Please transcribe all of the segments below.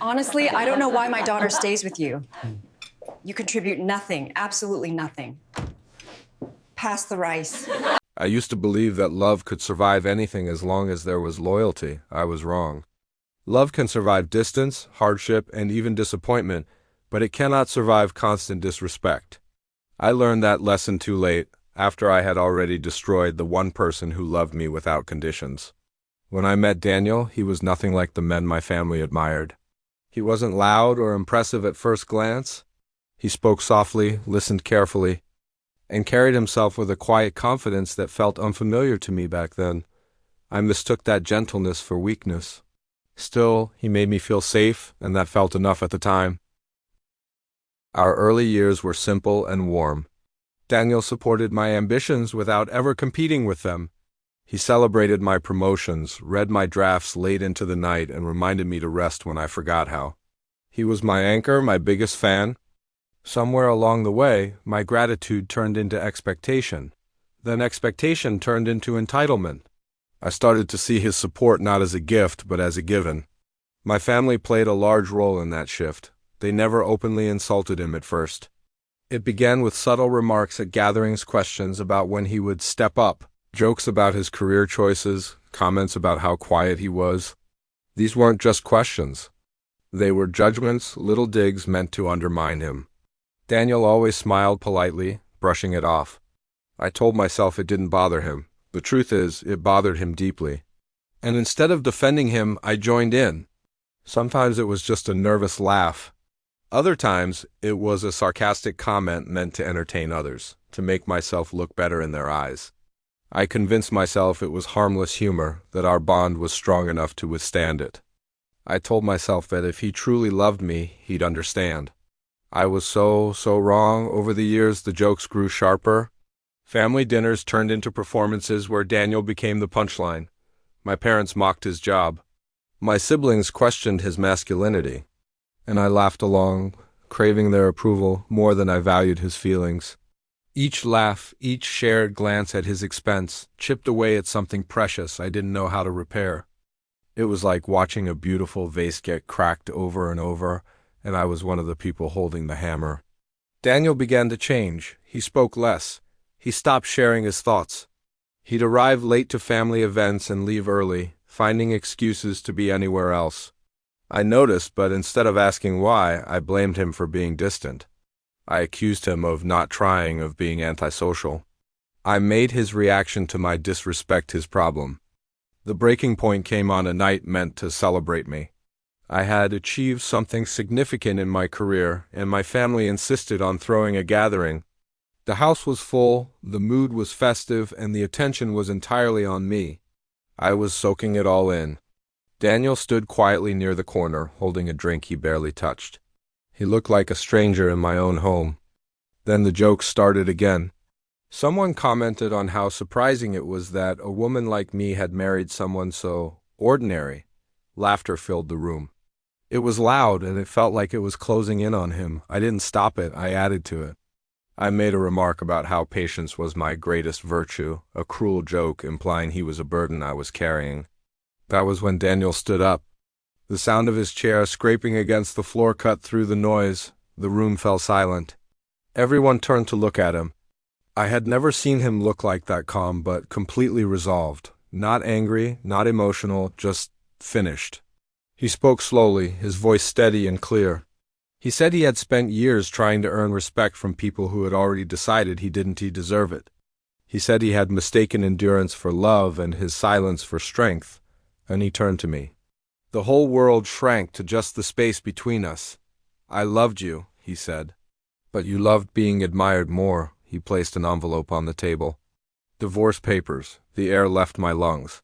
Honestly, I don't know why my daughter stays with you. You contribute nothing, absolutely nothing. Pass the rice. I used to believe that love could survive anything as long as there was loyalty. I was wrong. Love can survive distance, hardship, and even disappointment, but it cannot survive constant disrespect. I learned that lesson too late, after I had already destroyed the one person who loved me without conditions. When I met Daniel, he was nothing like the men my family admired. He wasn't loud or impressive at first glance. He spoke softly, listened carefully, and carried himself with a quiet confidence that felt unfamiliar to me back then. I mistook that gentleness for weakness. Still, he made me feel safe, and that felt enough at the time. Our early years were simple and warm. Daniel supported my ambitions without ever competing with them. He celebrated my promotions, read my drafts late into the night, and reminded me to rest when I forgot how. He was my anchor, my biggest fan. Somewhere along the way, my gratitude turned into expectation. Then expectation turned into entitlement. I started to see his support not as a gift, but as a given. My family played a large role in that shift. They never openly insulted him at first. It began with subtle remarks at gatherings, questions about when he would step up, jokes about his career choices, comments about how quiet he was. These weren't just questions. They were judgments, little digs meant to undermine him. Daniel always smiled politely, brushing it off. I told myself it didn't bother him. The truth is, it bothered him deeply. And instead of defending him, I joined in. Sometimes it was just a nervous laugh. Other times, it was a sarcastic comment meant to entertain others, to make myself look better in their eyes. I convinced myself it was harmless humor, that our bond was strong enough to withstand it. I told myself that if he truly loved me, he'd understand. I was so wrong. Over the years, the jokes grew sharper. Family dinners turned into performances where Daniel became the punchline. My parents mocked his job. My siblings questioned his masculinity. And I laughed along, craving their approval more than I valued his feelings. Each laugh, each shared glance at his expense, chipped away at something precious I didn't know how to repair. It was like watching a beautiful vase get cracked over and over, and I was one of the people holding the hammer. Daniel began to change. He spoke less. He stopped sharing his thoughts. He'd arrive late to family events and leave early, finding excuses to be anywhere else. I noticed, but instead of asking why, I blamed him for being distant. I accused him of not trying, of being antisocial. I made his reaction to my disrespect his problem. The breaking point came on a night meant to celebrate me. I had achieved something significant in my career, and my family insisted on throwing a gathering. The house was full, the mood was festive, and the attention was entirely on me. I was soaking it all in. Daniel stood quietly near the corner, holding a drink he barely touched. He looked like a stranger in my own home. Then the jokes started again. Someone commented on how surprising it was that a woman like me had married someone so ordinary. Laughter filled the room. It was loud, and it felt like it was closing in on him. I didn't stop it, I added to it. I made a remark about how patience was my greatest virtue, a cruel joke implying he was a burden I was carrying. That was when Daniel stood up. The sound of his chair scraping against the floor cut through the noise. The room fell silent. Everyone turned to look at him. I had never seen him look like that, calm but completely resolved. Not angry, not emotional, just finished. He spoke slowly, his voice steady and clear. He said he had spent years trying to earn respect from people who had already decided he didn't deserve it. He said he had mistaken endurance for love and his silence for strength, and he turned to me. The whole world shrank to just the space between us. I loved you, he said. But you loved being admired more. He placed an envelope on the table. Divorce papers. The air left my lungs.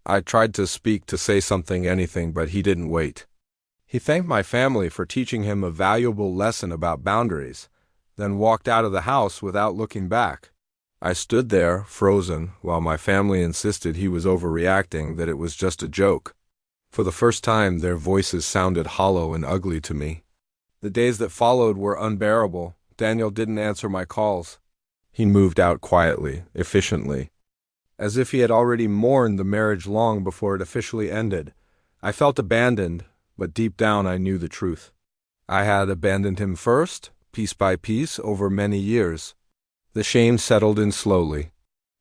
I tried to speak, to say something, anything, but he didn't wait. He thanked my family for teaching him a valuable lesson about boundaries, then walked out of the house without looking back. I stood there, frozen, while my family insisted he was overreacting, that it was just a joke. For the first time, their voices sounded hollow and ugly to me. The days that followed were unbearable. Daniel didn't answer my calls. He moved out quietly, efficiently, as if he had already mourned the marriage long before it officially ended. I felt abandoned, but deep down I knew the truth. I had abandoned him first, piece by piece, over many years. The shame settled in slowly.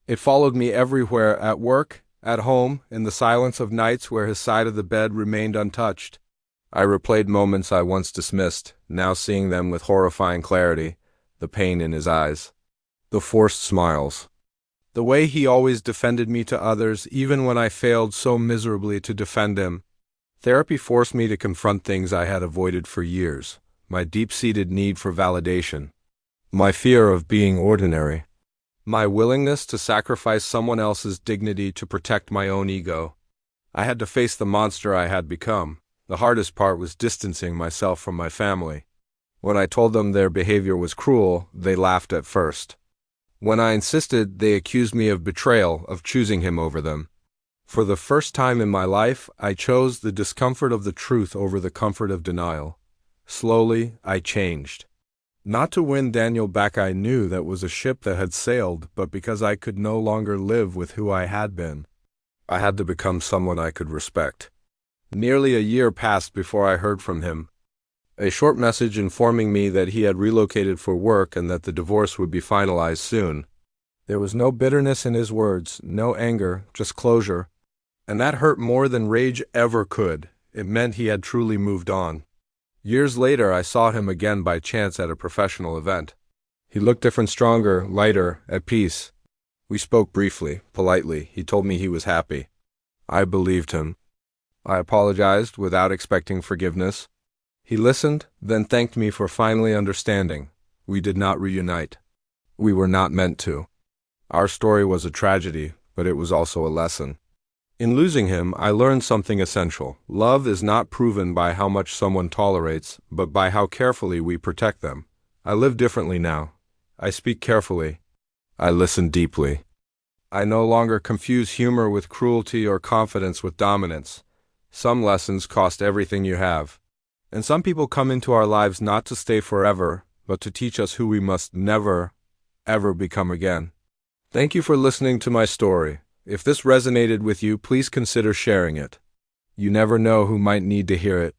It followed me everywhere, at work, at home, in the silence of nights where his side of the bed remained untouched. I replayed moments I once dismissed, now seeing them with horrifying clarity, the pain in his eyes, the forced smiles, the way he always defended me to others, even when I failed so miserably to defend him. Therapy forced me to confront things I had avoided for years, my deep-seated need for validation, my fear of being ordinary, my willingness to sacrifice someone else's dignity to protect my own ego. I had to face the monster I had become. The hardest part was distancing myself from my family. When I told them their behavior was cruel, they laughed at first. When I insisted, they accused me of betrayal, of choosing him over them. For the first time in my life, I chose the discomfort of the truth over the comfort of denial. Slowly, I changed. Not to win Daniel back, I knew that was a ship that had sailed, but because I could no longer live with who I had been. I had to become someone I could respect. Nearly a year passed before I heard from him. A short message informing me that he had relocated for work and that the divorce would be finalized soon. There was no bitterness in his words, no anger, just closure. And that hurt more than rage ever could. It meant he had truly moved on. Years later, I saw him again by chance at a professional event. He looked different, stronger, lighter, at peace. We spoke briefly, politely. He told me he was happy. I believed him. I apologized without expecting forgiveness. He listened, then thanked me for finally understanding. We did not reunite. We were not meant to. Our story was a tragedy, but it was also a lesson. In losing him, I learned something essential. Love is not proven by how much someone tolerates, but by how carefully we protect them. I live differently now. I speak carefully. I listen deeply. I no longer confuse humor with cruelty or confidence with dominance. Some lessons cost everything you have. And some people come into our lives not to stay forever, but to teach us who we must never, ever become again. Thank you for listening to my story. If this resonated with you, please consider sharing it. You never know who might need to hear it.